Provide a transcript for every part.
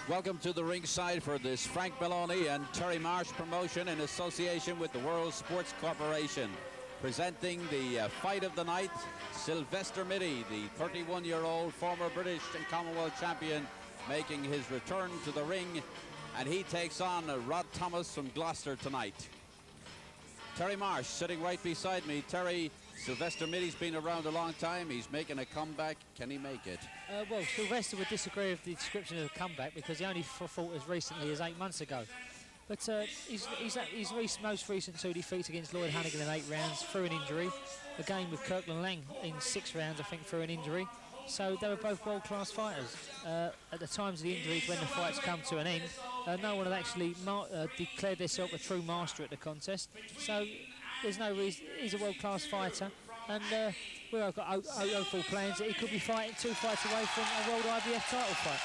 Welcome to the ringside for this Frank Maloney and Terry Marsh promotion in association with the World Sports Corporation. Presenting the fight of the night, Sylvester Mittee, the 31-year-old former British and Commonwealth champion, making his return to the ring, and he takes on Rod Thomas from Gloucester tonight. Terry Marsh sitting right beside me. Terry, Sylvester Mittee's been around a long time. He's making a comeback. Can he make it? Well, Sylvester would disagree with the description of a comeback because he only fought as recently as 8 months ago. But his most recent 2 defeats against Lloyd Hannigan in 8 rounds through an injury. Again with Kirkland Lang in 6 rounds, I think, through an injury. So they were both world-class fighters. At the times of the injuries, when the fights come to an end, no one had actually declared themselves a true master at the contest. So there's no reason. He's a world-class fighter, and we've got hopeful plans that he could be fighting 2 fights away from a World IBF title fight.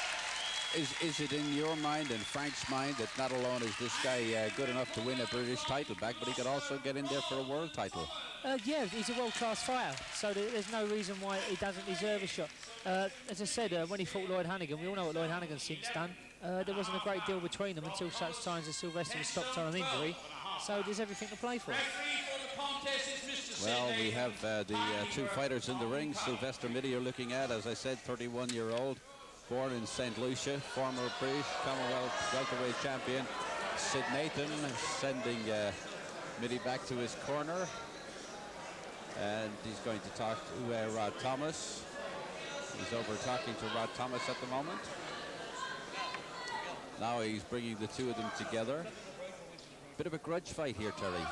Is it in your mind and Frank's mind that not alone is this guy good enough to win a British title back, but he could also get in there for a world title? Yeah, he's a world-class fighter, so there's no reason why he doesn't deserve a shot. As I said, when he fought Lloyd Hannigan, we all know what Lloyd Hannigan's since done. There wasn't a great deal between them until such times as Sylvester was stopped on an injury, so there's everything to play for. Well, we have the 2 fighters in the ring. Sylvester Mittee you're looking at, as I said, 31-year-old. Born in St. Lucia, former British Commonwealth welterweight champion. Sid Nathan sending Mittee back to his corner. And he's going to talk to Rod Thomas. He's over talking to Rod Thomas at the moment. Now he's bringing the 2 of them together. Bit of a grudge fight here, Terry.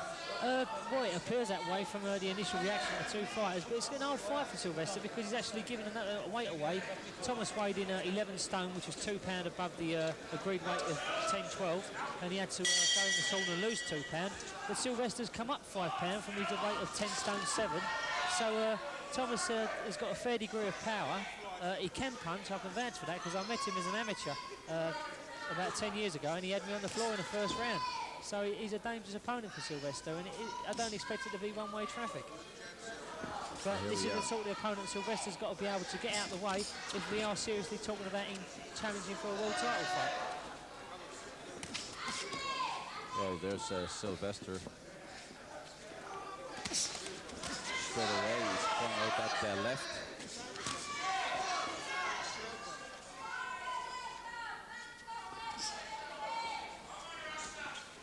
Well, it appears that way from the initial reaction of the 2 fighters, but it's an hard fight for Sylvester because he's actually given another weight away. Thomas weighed in 11 stone, which was £2 above the agreed weight of 10-12, and he had to go in the sauna and lose £2. But Sylvester's come up £5 from his weight of 10 stone 7. So Thomas has got a fair degree of power. He can punch. I can vouch for that because I met him as an amateur about 10 years ago, and he had me on the floor in the first round. So he's a dangerous opponent for Sylvester, and I don't expect it to be one-way traffic. But this is the sort of opponent Sylvester's got to be able to get out of the way if we are seriously talking about him challenging for a world title fight. Well, there's Sylvester. Straight away, he's pulling out that left.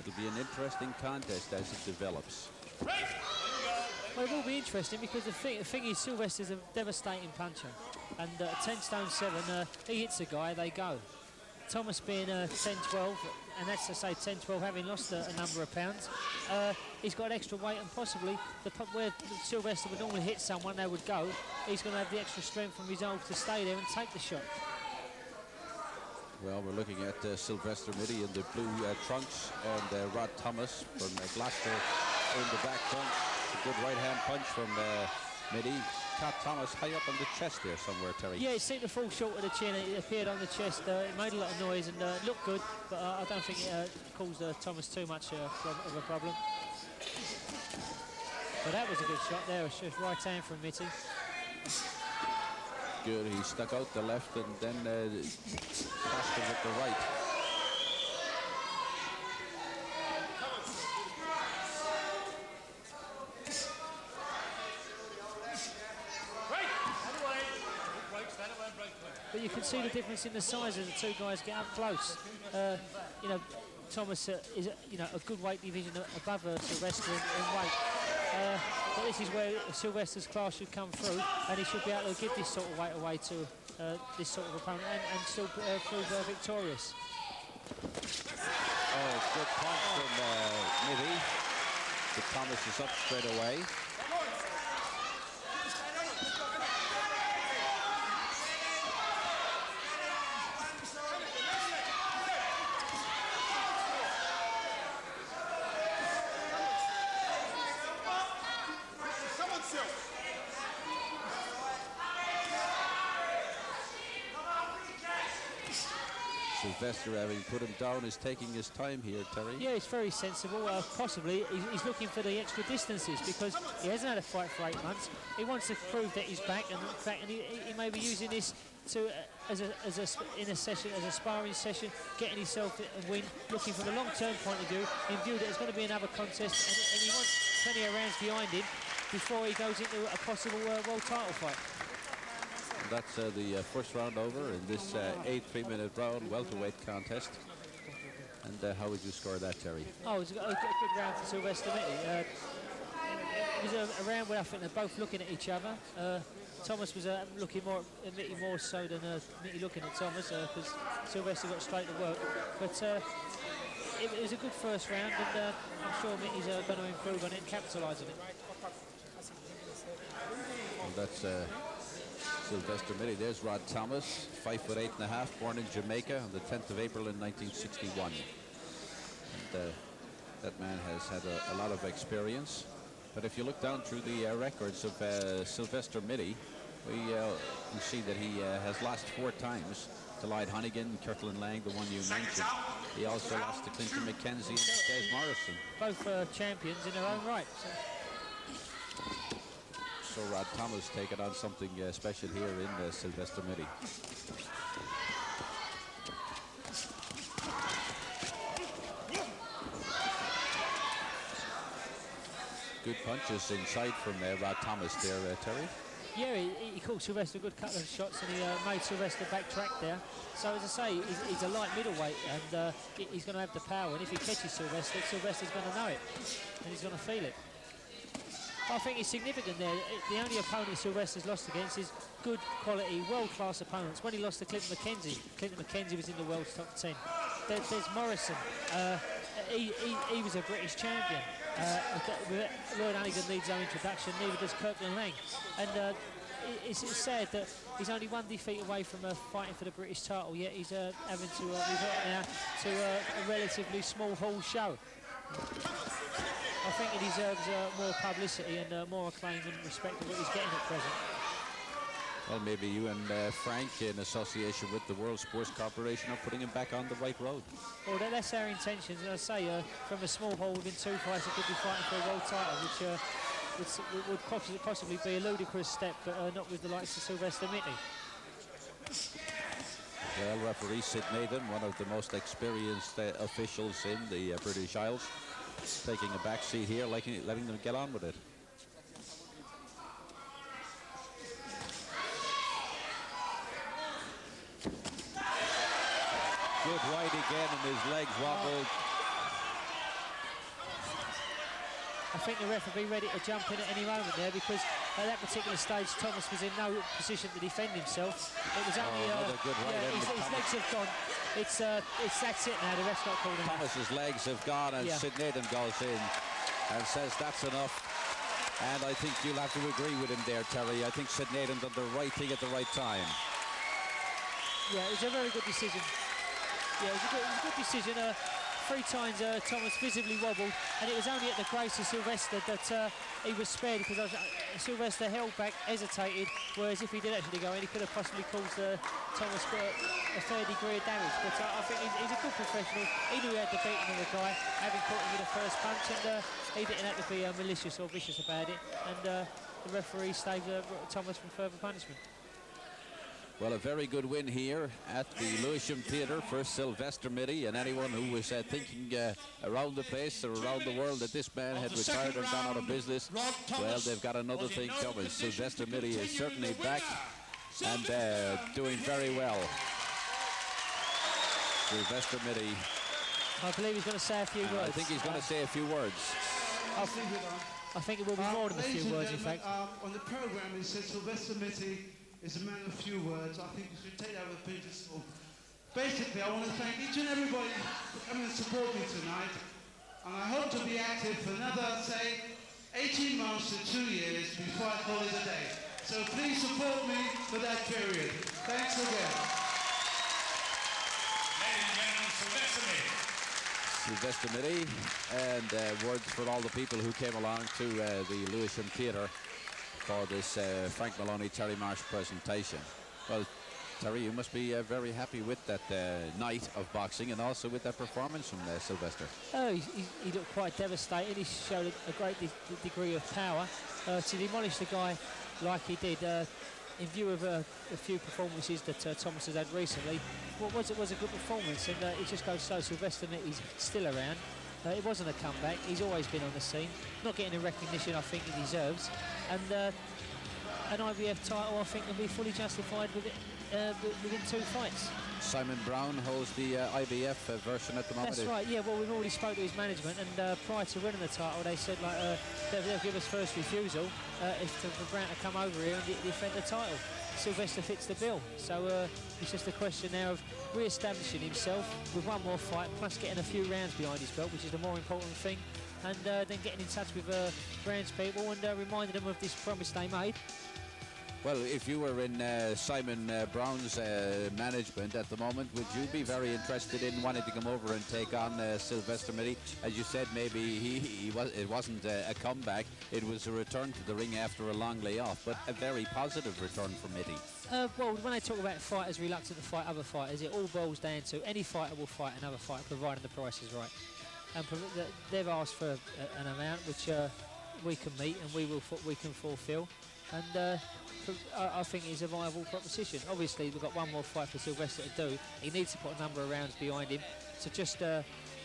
It'll be an interesting contest as it develops. Well, it will be interesting because the thing is, Sylvester's a devastating puncher, and at 10 stone 7, he hits a guy, they go. Thomas being 10-12, and that's to say 10-12 having lost a number of pounds, he's got extra weight, and possibly where Sylvester would normally hit someone, they would go. He's going to have the extra strength and resolve to stay there and take the shot. Well, we're looking at Sylvester Mittee in the blue trunks and Rod Thomas from Gloucester in the back front. A good right-hand punch from Mittee. Caught Thomas high up on the chest there somewhere, Terry. Yeah, it seemed to fall short of the chin. It appeared on the chest. It made a lot of noise and looked good, but I don't think it caused Thomas too much of a problem. But that was a good shot there. It's just right hand from Mittee. Good, he stuck out the left and then passed him with the right. But you can see the difference in the size as the 2 guys get up close. You know, Thomas is a good weight division above Sylvester in weight. But this is where Sylvester's class should come through, and he should be able to give this sort of weight away to this sort of opponent and still prove victorious. Oh, good punch from Mittee. But Thomas is up straight away. Sylvester, having put him down, is taking his time here, Terry. Yeah, it's very sensible. Possibly he's looking for the extra distances because he hasn't had a fight for 8 months. He wants to prove that he's back, and he may be using this to in a session, as a sparring session, getting himself a win, looking from a long-term point of view, in view that there's going to be another contest, and he wants plenty of rounds behind him before he goes into a possible world title fight. That's the first round over in this 8 3-minute round welterweight contest. And how would you score that, Terry? Oh, it was a good round for Sylvester Mittee. It was a round where I think they're both looking at each other. Thomas was looking more at Mittee more so than Mittee looking at Thomas, because Sylvester got straight to work. But it was a good first round, and I'm sure Mittee's going to improve on it and capitalise on it. And that's Sylvester Mittee. There's Rod Thomas, 5'8½", born in Jamaica on the 10th of April in 1961. And that man has had a lot of experience. But if you look down through the records of Sylvester Mittee, we see that he has lost 4 times to Lloyd Honeygan, Kirtland Lang, the one you mentioned. He also lost to Clinton McKenzie and Des Morrison. Both champions in their own right. So Rod Thomas taking on something special here in Sylvester Mittee. Good punches inside from Rod Thomas there, Terry. Yeah, he called Sylvester a good couple of shots, and he made Sylvester backtrack there. So as I say, he's a light middleweight, and he's going to have the power. And if he catches Sylvester, Sylvester's going to know it, and he's going to feel it. I think it's significant there. The only opponent Sylvester's lost against is good quality, world-class opponents. When he lost to Clinton McKenzie was in the world's top 10. There's Morrison. He was a British champion. Lloyd Honeygan needs no introduction, neither does Kirkland Lang. And it's sad that he's only 1 defeat away from fighting for the British title, yet he's having to resort now to a relatively small hall show. I think he deserves more publicity and more acclaim and respect than what he's getting at present. Well, maybe you and Frank, in association with the World Sports Corporation, are putting him back on the right road. Well, that's our intentions. As I say, from a small hall within 2 fights, he could be fighting for a world title, which would possibly be a ludicrous step, but not with the likes of Sylvester Mittee. Well, referee Sid Nathan, one of the most experienced officials in the British Isles, taking a back seat here, letting them get on with it. Good right again, and his legs wobbled. I think the ref will be ready to jump in at any moment there, because at that particular stage Thomas was in no position to defend himself. It was only another good right his legs have gone. That's it now. The ref's not called him. Thomas's legs have gone, and Sid Nathan goes in and says that's enough. And I think you'll have to agree with him there, Terry. I think Sid Nathan done the right thing at the right time. Yeah, it was a very good decision. Yeah, it was a good decision. 3 times Thomas visibly wobbled, and it was only at the grace of Sylvester that he was spared, because Sylvester held back, hesitated, whereas if he did actually go in, he could have possibly caused Thomas a fair degree of damage. But I think he's a good professional. He knew he had the beating of the guy, having caught him with the first punch, and he didn't have to be malicious or vicious about it, and the referee saved Thomas from further punishment. Well, a very good win here at the Lewisham Theatre for Sylvester Mittee, and anyone who was thinking around the place or around the world that this man had retired and gone out of business, well, they've got another thing coming. Sylvester Mittee is certainly back and doing very well. Sylvester Mittee. I believe he's going to say a few words. I think he's going to say a few words. I think it will be more than a few words, in fact. On the programme, it says Sylvester Mittee is a man of few words. I think you should take that with a pinch of salt. Basically, I want to thank each and everybody for coming and support me tonight. And I hope to be active for another, say, 18 months to 2 years before I call it a day. So please support me for that period. Thanks again. Ladies and gentlemen, Sylvester Mittee. Sylvester Mittee, and words for all the people who came along to the Lewisham Theatre for this Frank Maloney, Terry Marsh presentation. Well, Terry, you must be very happy with that night of boxing and also with that performance from Sylvester. Oh, he looked quite devastated. He showed a great degree of power to demolish the guy like he did. In view of a few performances that Thomas has had recently, what was a good performance, and it just goes to show Sylvester Mittee's still around. It wasn't a comeback. He's always been on the scene, not getting the recognition I think he deserves, and an IBF title I think will be fully justified within 2 fights. Simon Brown holds the IBF version at the moment. That's right, yeah, well, we've already spoke to his management, and prior to winning the title, they said like they'll give us first refusal for Brown to come over here and defend the title. Sylvester fits the bill, so it's just a question now of re-establishing himself with one more fight, plus getting a few rounds behind his belt, which is the more important thing, and then getting in touch with Brown's people and reminding them of this promise they made. Well, if you were in Simon Brown's management at the moment, would you be very interested in wanting to come over and take on Sylvester Mittee? As you said, maybe it wasn't a comeback, it was a return to the ring after a long layoff, but a very positive return for Mittee. Well, when they talk about fighters reluctant to fight other fighters, it all boils down to any fighter will fight another fighter, providing the price is right. And they've asked for an amount which we can meet and we can fulfil. And I think it's a viable proposition. Obviously, we've got one more fight for Sylvester to do. He needs to put a number of rounds behind him to just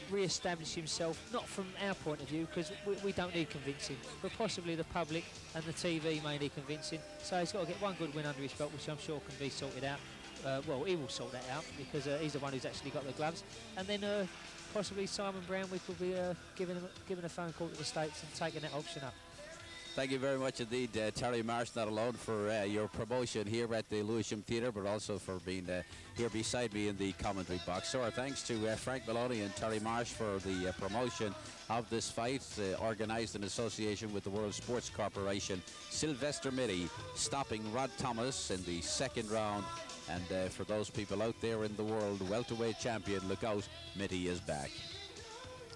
re-establish himself, not from our point of view, because we don't need convincing, but possibly the public and the TV may need convincing. So he's got to get one good win under his belt, which I'm sure can be sorted out. Well, he will sort that out because he's the one who's actually got the gloves. And then possibly Simon Brown, we could be giving a phone call to the States and taking that option up. Thank you very much indeed, Terry Marsh, not alone for your promotion here at the Lewisham Theatre, but also for being here beside me in the commentary box. So our thanks to Frank Maloney and Terry Marsh for the promotion of this fight, organised in association with the World Sports Corporation. Sylvester Mittee stopping Rod Thomas in the 2nd round. And for those people out there in the world, welterweight champion, look out, Mittee is back.